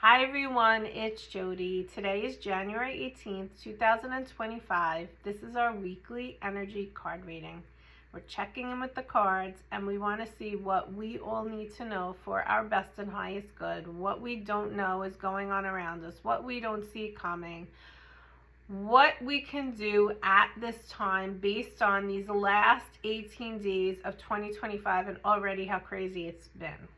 Hi everyone, it's Jody. Today is January 18th, 2025. This is our weekly energy card reading. We're checking in with the cards and we want to see what we all need to know for our best and highest good, what we don't know is going on around us, what we don't see coming, what we can do at this time based on these last 18 days of 2025 and already how crazy it's been.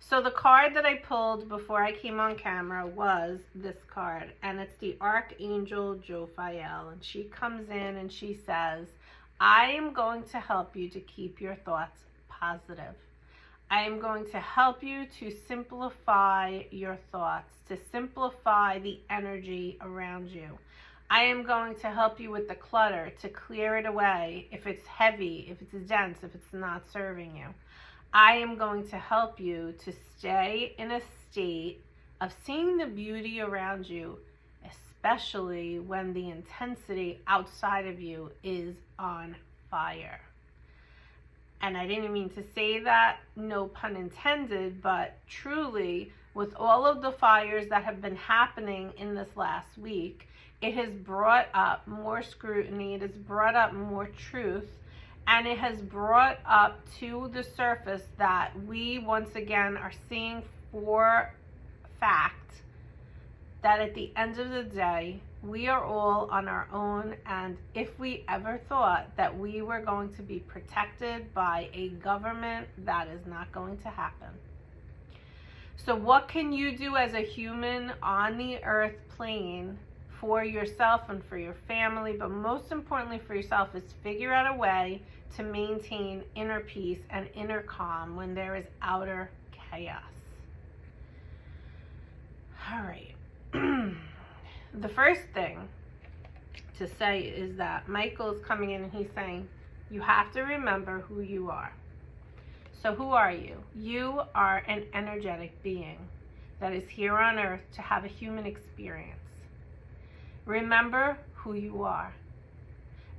So the card that I pulled before I came on camera was this card, and it's the Archangel Jophiel, and she comes in and she says, I am going to help you to keep your thoughts positive. I am going to help you to simplify your thoughts, to simplify the energy around you. I am going to help you with the clutter, to clear it away if it's heavy, if it's dense, if it's not serving you. I am going to help you to stay in a state of seeing the beauty around you, especially when the intensity outside of you is on fire. And I didn't mean to say that, no pun intended, but truly, with all of the fires that have been happening in this last week, it has brought up more scrutiny, it has brought up more truth, and it has brought up to the surface that we once again are seeing for fact that at the end of the day, we are all on our own, and if we ever thought that we were going to be protected by a government, that is not going to happen. So what can you do as a human on the earth plane for yourself and for your family, but most importantly for yourself, is figure out a way to maintain inner peace and inner calm when there is outer chaos. All right. The first thing to say is that Michael's coming in and he's saying, you have to remember who you are. So who are you? You are an energetic being that is here on earth to have a human experience. Remember who you are.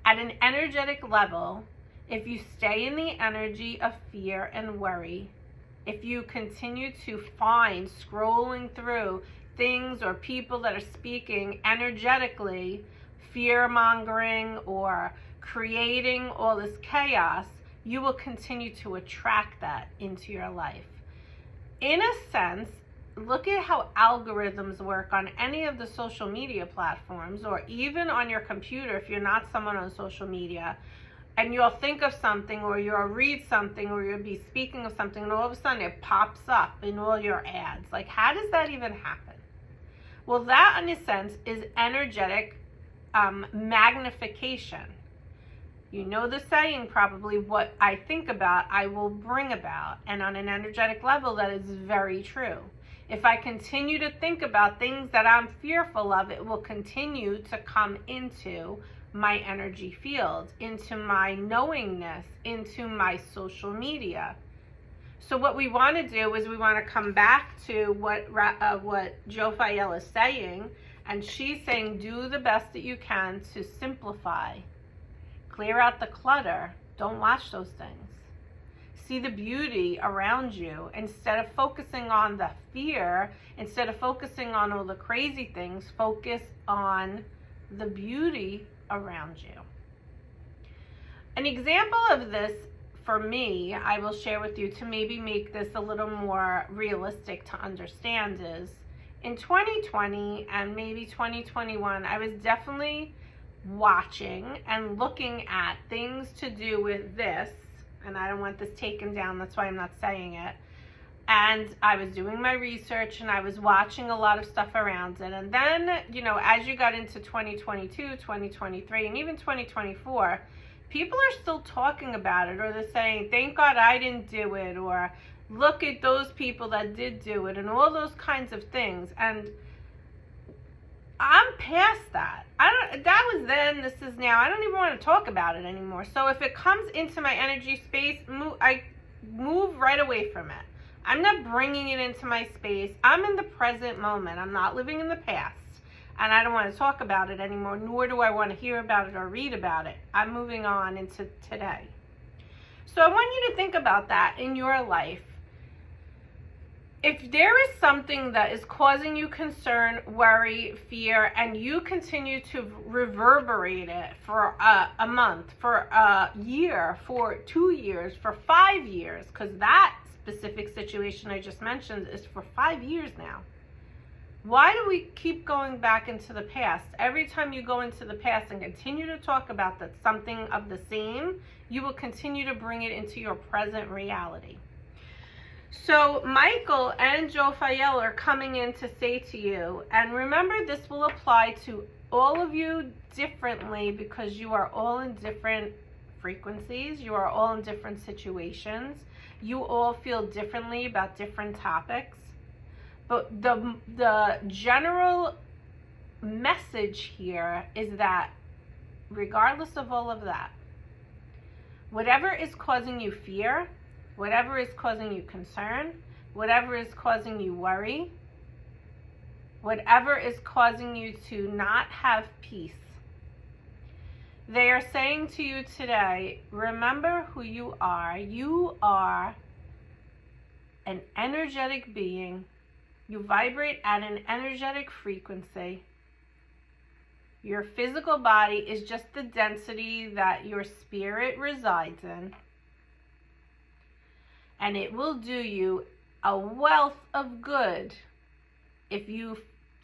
At an energetic level, if you stay in the energy of fear and worry, if you continue to find scrolling through things or people that are speaking energetically, fear-mongering or creating all this chaos, you will continue to attract that into your life. In a sense, look at how algorithms work on any of the social media platforms, or even on your computer if you're not someone on social media, and you'll think of something or you'll read something or you'll be speaking of something and all of a sudden it pops up in all your ads. Like, how does that even happen? Well, that in a sense is energetic magnification. You know the saying probably, what I think about, I will bring about. And on an energetic level, that is very true. If I continue to think about things that I'm fearful of, it will continue to come into my energy field, into my knowingness, into my social media. So what we want to do is we want to come back to what Jophiel is saying, and she's saying do the best that you can to simplify. Clear out the clutter. Don't watch those things. See the beauty around you. Instead of focusing on the fear, instead of focusing on all the crazy things, focus on the beauty around you. An example of this for me, I will share with you to maybe make this a little more realistic to understand, is in 2020 and maybe 2021, I was definitely watching and looking at things to do with this, and I don't want this taken down, that's why I'm not saying it. And I was doing my research and I was watching a lot of stuff around it. And then, as you got into 2022, 2023, and even 2024, people are still talking about it, or they're saying, thank God I didn't do it, or look at those people that did do it, and all those kinds of things. And I'm past that. That was then, this is now. I don't even want to talk about it anymore. So if it comes into my energy space, I move right away from it. I'm not bringing it into my space. I'm in the present moment. I'm not living in the past. And I don't want to talk about it anymore, nor do I want to hear about it or read about it. I'm moving on into today. So I want you to think about that in your life. if there is something that is causing you concern, worry, fear, and you continue to reverberate it for a month, for a year, for 2 years, for 5 years, because that specific situation I just mentioned is for 5 years now. Why do we keep going back into the past? Every time you go into the past and continue to talk about that something of the same, you will continue to bring it into your present reality. So Michael and Jophiel are coming in to say to you, and remember, this will apply to all of you differently because you are all in different frequencies. You are all in different situations. You all feel differently about different topics. But the general message here is that regardless of all of that, whatever is causing you fear, whatever is causing you concern, whatever is causing you worry, whatever is causing you to not have peace, they are saying to you today, remember who you are. You are an energetic being. You vibrate at an energetic frequency. Your physical body is just the density that your spirit resides in. And it will do you a wealth of good if you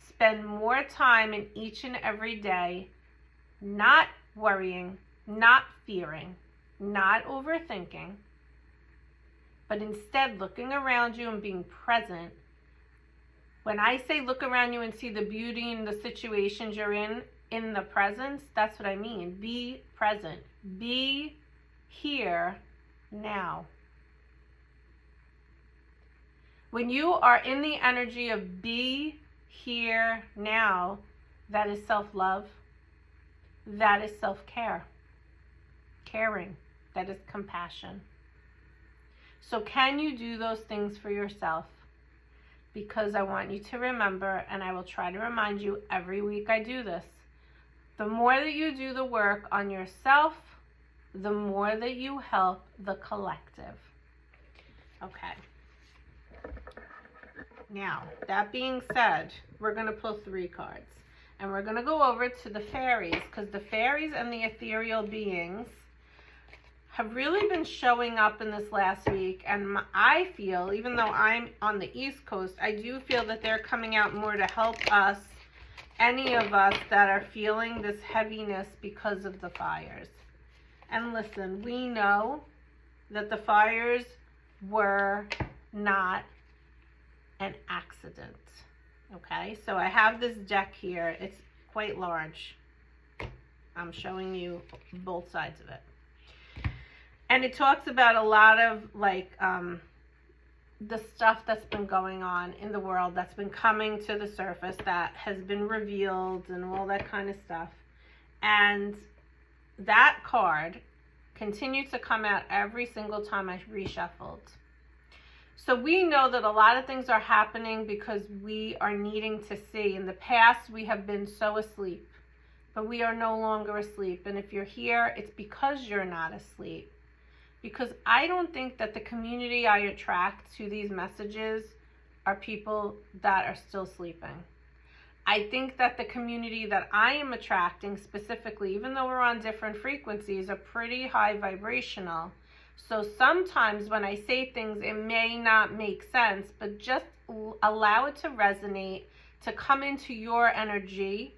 spend more time in each and every day not worrying, not fearing, not overthinking, but instead looking around you and being present. When I say look around you and see the beauty in the situations you're in the presence, that's what I mean. Be present. Be here now. When you are in the energy of be here now, that is self-love. That is self-care. Caring. That is compassion. So can you do those things for yourself? Because I want you to remember, and I will try to remind you every week I do this, the more that you do the work on yourself, the more that you help the collective. Okay. Now, that being said, we're going to pull 3 cards. And we're going to go over to the fairies, because the fairies and the ethereal beings have really been showing up in this last week. And I feel, even though I'm on the East Coast, I do feel that they're coming out more to help us, any of us that are feeling this heaviness because of the fires. And listen, we know that the fires were not an accident. Okay, so I have this deck here. It's quite large. I'm showing you both sides of it. And it talks about a lot of like the stuff that's been going on in the world, that's been coming to the surface, that has been revealed and all that kind of stuff. And that card continued to come out every single time I reshuffled. So we know that a lot of things are happening because we are needing to see. In the past, we have been so asleep, but we are no longer asleep. And if you're here, it's because you're not asleep. Because I don't think that the community I attract to these messages are people that are still sleeping. I think that the community that I am attracting specifically, even though we're on different frequencies, are pretty high vibrational. So sometimes when I say things, it may not make sense, but just allow it to resonate, to come into your energy,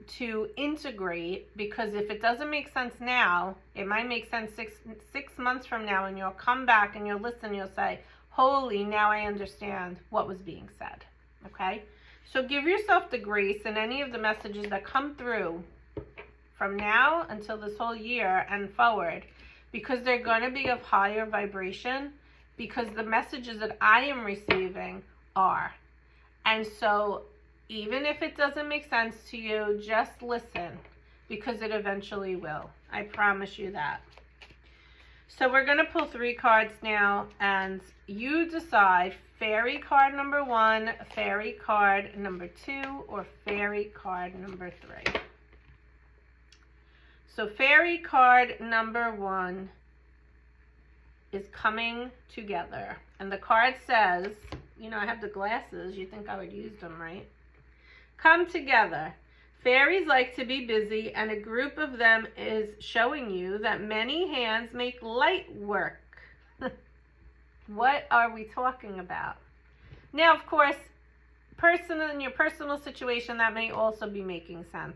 to integrate, because if it doesn't make sense now, it might make sense six months from now, and you'll come back and you'll listen, you'll say, holy, now I understand what was being said. Okay? So give yourself the grace in any of the messages that come through from now until this whole year and forward, because they're going to be of higher vibration, because the messages that I am receiving are. And so even if it doesn't make sense to you, just listen, because it eventually will. I promise you that. So we're going to pull 3 cards now, and you decide fairy card number 1, fairy card number 2, or fairy card number 3. So fairy card number 1 is coming together. And the card says, you know, I have the glasses. You think I would use them, right? Come together. Fairies like to be busy, and a group of them is showing you that many hands make light work. What are we talking about? Now, of course, in your personal situation, that may also be making sense.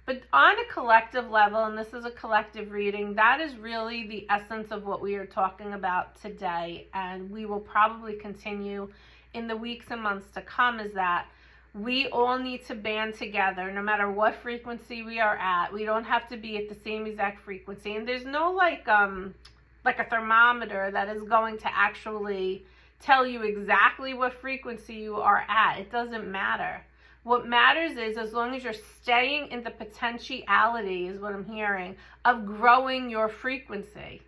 But on a collective level, and this is a collective reading, that is really the essence of what we are talking about today. And we will probably continue in the weeks and months to come, is that we all need to band together no matter what frequency we are at. We don't have to be at the same exact frequency. And there's no like a thermometer that is going to actually tell you exactly what frequency you are at. It doesn't matter. What matters is, as long as you're staying in the potentiality, is what I'm hearing, of growing your frequency.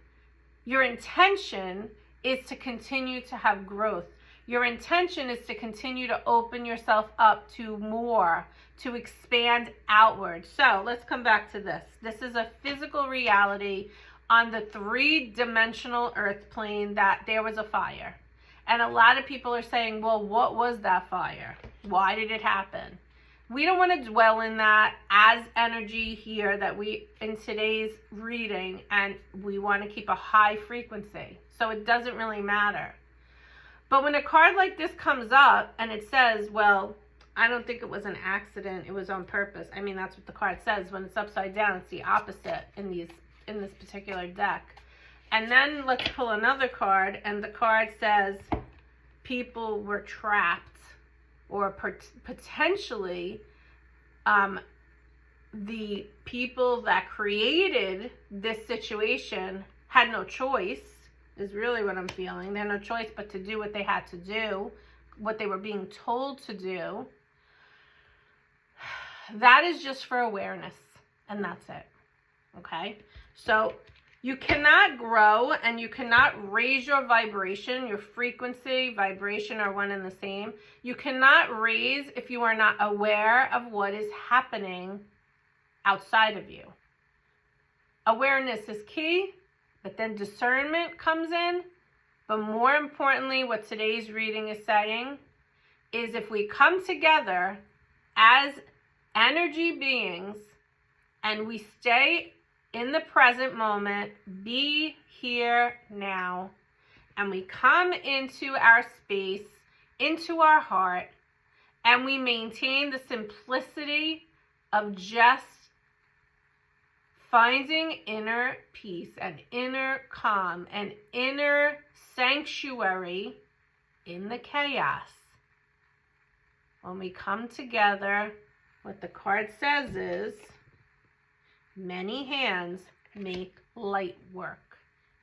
Your intention is to continue to have growth. Your intention is to continue to open yourself up to more, to expand outward. So let's come back to this. This is a physical reality on the three-dimensional earth plane, that there was a fire. And a lot of people are saying, well, what was that fire? Why did it happen? We don't want to dwell in that as energy here that we, in today's reading, and we want to keep a high frequency. So it doesn't really matter. But when a card like this comes up and it says, well, I don't think it was an accident, it was on purpose. I mean, that's what the card says. When it's upside down, it's the opposite in this particular deck. And then let's pull another card, and the card says people were trapped, or potentially the people that created this situation had no choice, is really what I'm feeling. They had no choice but to do what they had to do, what they were being told to do. That is just for awareness, and that's it. Okay? So you cannot grow and you cannot raise your vibration. Your frequency, vibration are one and the same. You cannot raise if you are not aware of what is happening outside of you. Awareness is key, but then discernment comes in. But more importantly, what today's reading is saying is, if we come together as energy beings and we stay in the present moment, be here now, and we come into our space, into our heart, and we maintain the simplicity of just finding inner peace and inner calm and inner sanctuary in the chaos. When we come together, what the card says is, many hands make light work.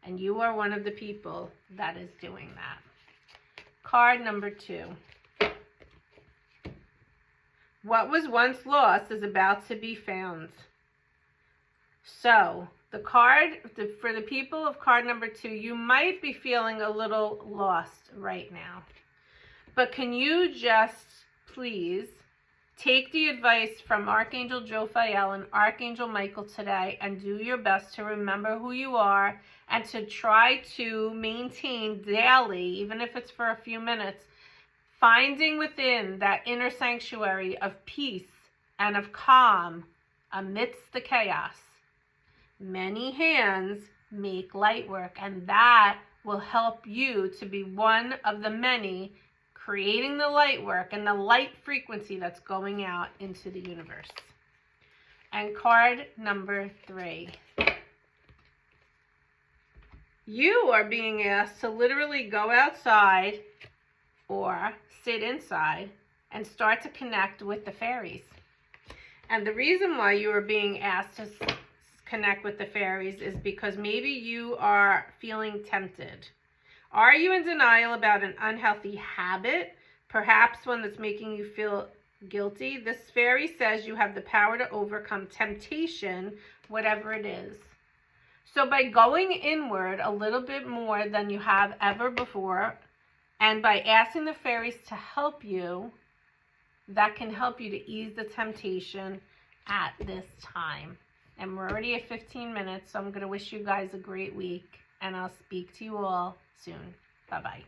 And you are one of the people that is doing that. Card number 2. What was once lost is about to be found. So, the card, for the people of card number 2, you might be feeling a little lost right now. But can you just please take the advice from Archangel Jophiel and Archangel Michael today and do your best to remember who you are, and to try to maintain daily, even if it's for a few minutes, finding within that inner sanctuary of peace and of calm amidst the chaos. Many hands make light work, and that will help you to be one of the many creating the light work and the light frequency that's going out into the universe. And card number 3. You are being asked to literally go outside or sit inside and start to connect with the fairies. And the reason why you are being asked to connect with the fairies is because maybe you are feeling tempted. Are you in denial about an unhealthy habit, perhaps one that's making you feel guilty? This fairy says you have the power to overcome temptation, whatever it is. So by going inward a little bit more than you have ever before, and by asking the fairies to help you, that can help you to ease the temptation at this time. And we're already at 15 minutes, so I'm going to wish you guys a great week. and I'll speak to you all soon. Bye-bye.